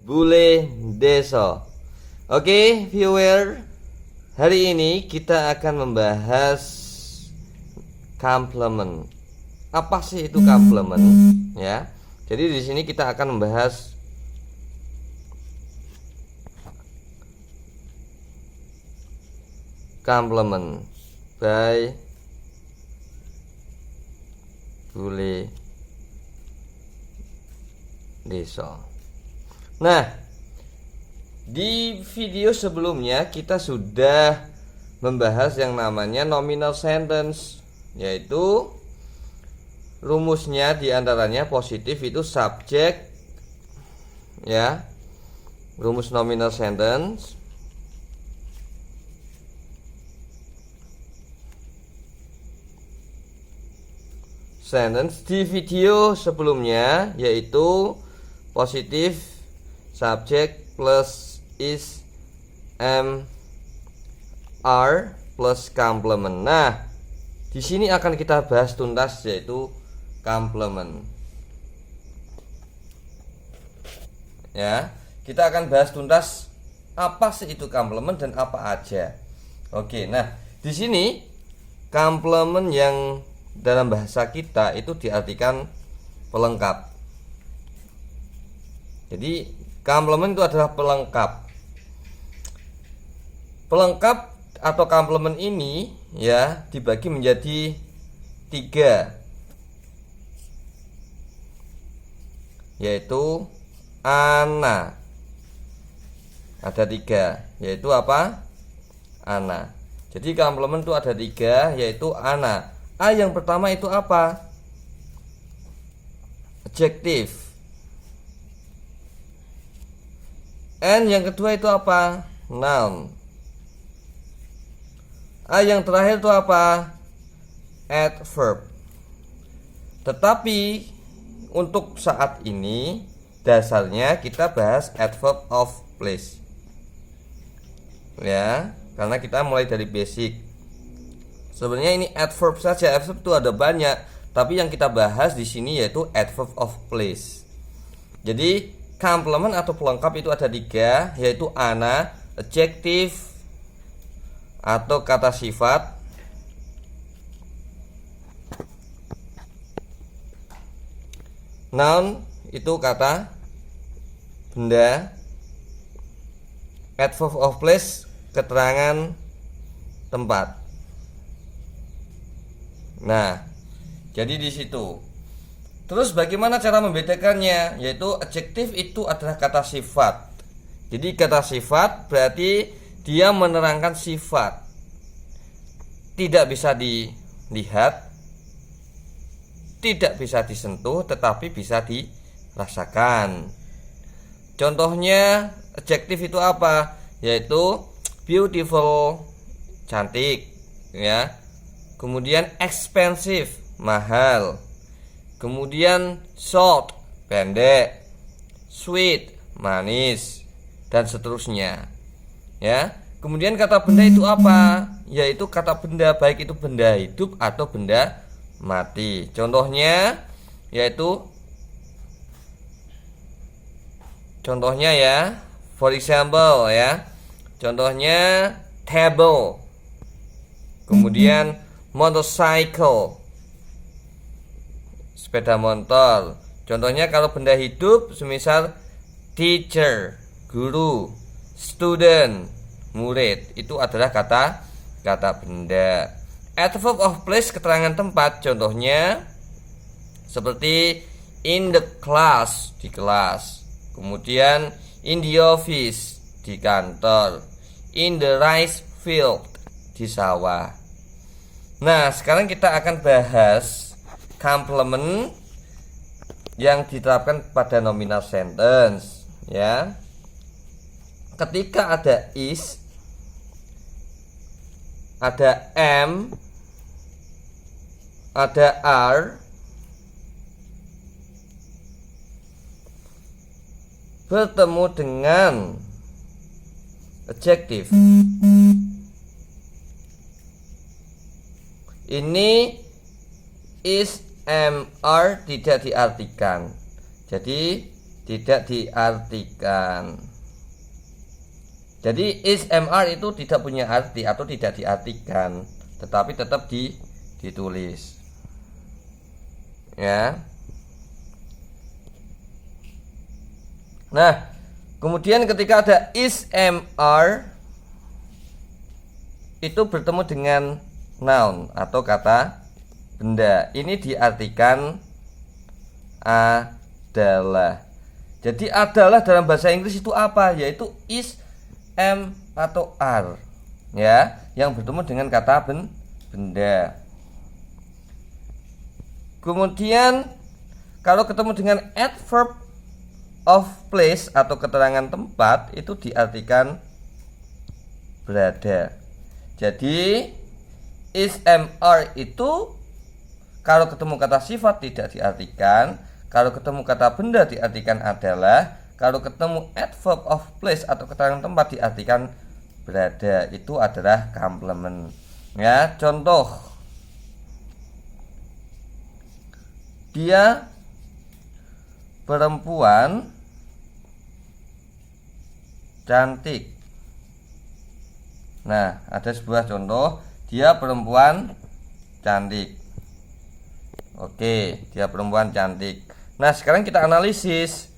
Bule Deso. Oke, viewer, hari ini kita akan membahas complement. Apa sih itu complement? Ya. Jadi di sini kita akan membahas complement by Bule Deso. Nah, di video sebelumnya kita sudah membahas yang namanya nominal sentence, yaitu rumusnya diantaranya positif itu subjek, ya, rumus nominal sentence. Di video sebelumnya yaitu positif subject plus is are plus complement. Nah, di sini akan kita bahas tuntas yaitu complement. Ya, kita akan bahas tuntas apa sih itu complement dan apa aja. Oke, nah di sini complement yang dalam bahasa kita itu diartikan pelengkap. Jadi complement itu adalah pelengkap. Pelengkap atau complement ini ya dibagi menjadi 3, yaitu ana. Ada 3, yaitu apa? Ana. Jadi complement itu ada 3, yaitu ana. A yang pertama itu apa? Adjektif. N yang kedua itu apa? Noun. A yang terakhir itu apa? Adverb. Tetapi untuk saat ini dasarnya kita bahas adverb of place. Ya, karena kita mulai dari basic. Sebenarnya ini adverb saja, adverb itu ada banyak, tapi yang kita bahas di sini yaitu adverb of place. Jadi complement atau pelengkap itu ada 3, yaitu ana, adjektif atau kata sifat, noun itu kata benda, adverb of place keterangan tempat. Nah, jadi di situ. Terus bagaimana cara membedakannya? Yaitu adjektif itu adalah kata sifat. Jadi kata sifat berarti dia menerangkan sifat. Tidak bisa dilihat, tidak bisa disentuh, tetapi bisa dirasakan. Contohnya adjektif itu apa? Yaitu beautiful, cantik, ya. Kemudian expensive, mahal. Kemudian short, pendek. Sweet, manis, dan seterusnya. Ya. Kemudian kata benda itu apa? Yaitu kata benda, baik itu benda hidup atau benda mati. Contohnya yaitu ya, for example ya. Contohnya table. Kemudian motorcycle, sepeda motor. Contohnya kalau benda hidup semisal teacher, guru, student, murid, itu adalah kata benda. Adverb of place keterangan tempat, contohnya seperti in the class, di kelas. Kemudian in the office, di kantor. In the rice field, di sawah. Nah, sekarang kita akan bahas complement yang diterapkan pada nominal sentence, ya. Ketika ada is, ada am, ada are, bertemu dengan adjektif. Ini is, am, are tidak diartikan. Jadi tidak diartikan. Jadi is MR itu tidak punya arti atau tidak diartikan, tetapi tetap ditulis. Ya. Nah, kemudian ketika ada is MR itu bertemu dengan noun atau kata benda, ini diartikan adalah. Jadi adalah dalam bahasa Inggris itu apa? Yaitu is, am, atau are, ya, yang bertemu dengan kata benda. Kemudian kalau ketemu dengan adverb of place atau keterangan tempat, itu diartikan berada. Jadi is, am, are itu kalau ketemu kata sifat tidak diartikan, kalau ketemu kata benda diartikan adalah, kalau ketemu adverb of place atau keterangan tempat diartikan berada. Itu adalah complement. Ya, contoh. Dia perempuan cantik. Nah, ada sebuah contoh, dia perempuan cantik. Oke, dia perempuan cantik. Nah, sekarang kita analisis.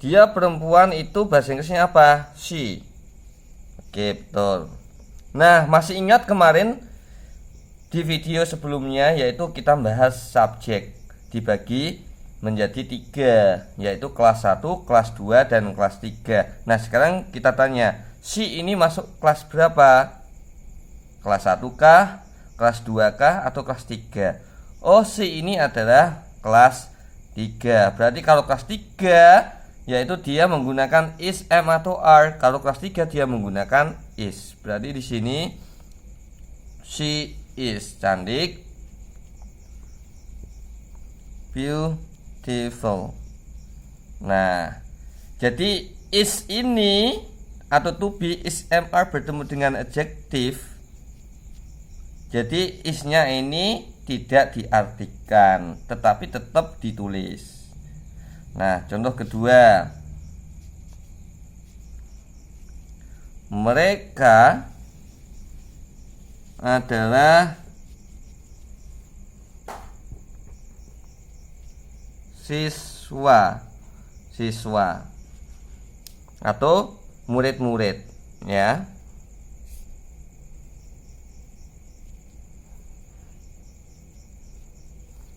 Dia perempuan itu bahasa Inggrisnya apa? She. Oke, betul. Nah, masih ingat kemarin di video sebelumnya, yaitu kita bahas subjek dibagi menjadi 3, yaitu kelas 1, kelas 2, dan kelas 3. Nah, sekarang kita tanya, she ini masuk kelas berapa? Kelas 1 kah? Kelas 2 kah? Atau kelas 3? Oh, she ini adalah kelas 3. Berarti kalau kelas 3 yaitu dia menggunakan is, am, atau are. Kalau kelas 3 dia menggunakan is. Berarti di sini she is cantik, beautiful. Nah, jadi is ini atau to be, is, am, are bertemu dengan adjektif. Jadi isnya ini tidak diartikan, tetapi tetap ditulis. Nah, contoh kedua, mereka adalah siswa atau murid-murid, ya.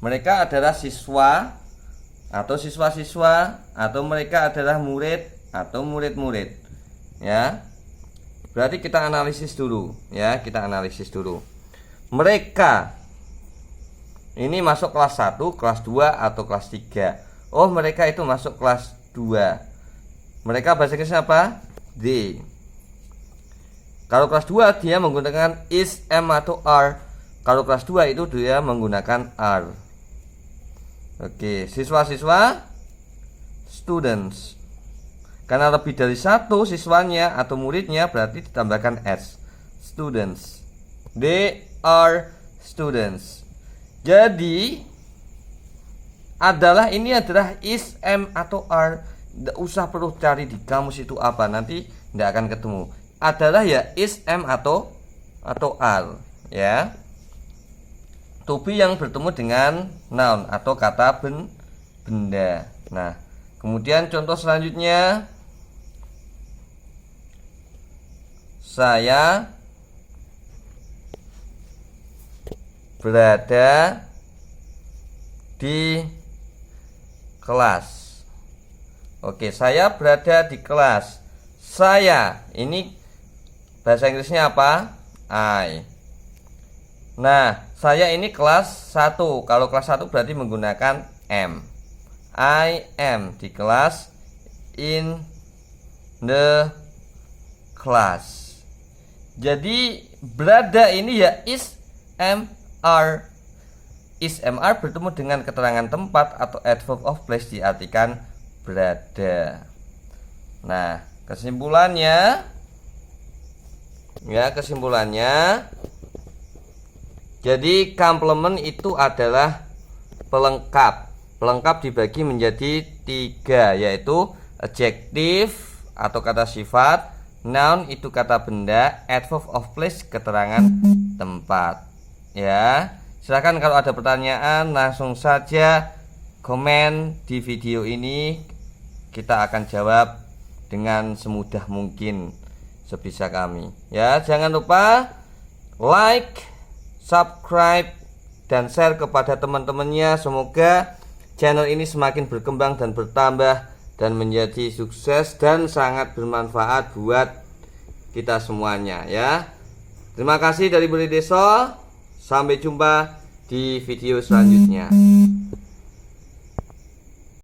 Mereka adalah siswa atau siswa-siswa, atau mereka adalah murid atau murid-murid, ya. Berarti kita analisis dulu, ya, kita analisis dulu. Mereka ini masuk kelas 1, kelas 2, atau kelas 3. Oh, mereka itu masuk kelas 2. Mereka bahasa Inggrisnya apa? They. Kalau kelas 2 dia menggunakan is, am, atau are. Kalau kelas 2 itu dia menggunakan are. Oke, siswa-siswa, students. Karena lebih dari satu siswanya atau muridnya, berarti ditambahkan s, students. They are students. Jadi adalah ini adalah is, am, atau are. Tidak usah perlu cari di kamus itu apa, nanti tidak akan ketemu. Adalah ya is, am, atau are, ya. To be yang bertemu dengan noun atau kata benda. Nah, kemudian contoh selanjutnya, saya berada di kelas. Oke, saya berada di kelas. Saya ini bahasa Inggrisnya apa? I. Nah, saya ini kelas 1. Kalau kelas 1 berarti menggunakan am. I am di kelas, in the class. Jadi berada ini ya is, am, are. Is, am, are bertemu dengan keterangan tempat atau adverb of place diartikan berada. Nah, kesimpulannya, jadi complement itu adalah pelengkap pelengkap dibagi menjadi 3, yaitu adjektif atau kata sifat, noun itu kata benda, adverb of place keterangan tempat. Ya, silakan kalau ada pertanyaan langsung saja komen di video ini, kita akan jawab dengan semudah mungkin sebisa kami. Ya, jangan lupa like, subscribe, dan share kepada teman-temannya. Semoga channel ini semakin berkembang dan bertambah dan menjadi sukses dan sangat bermanfaat buat kita semuanya ya. Terima kasih dari Budi Deso. Sampai jumpa di video selanjutnya.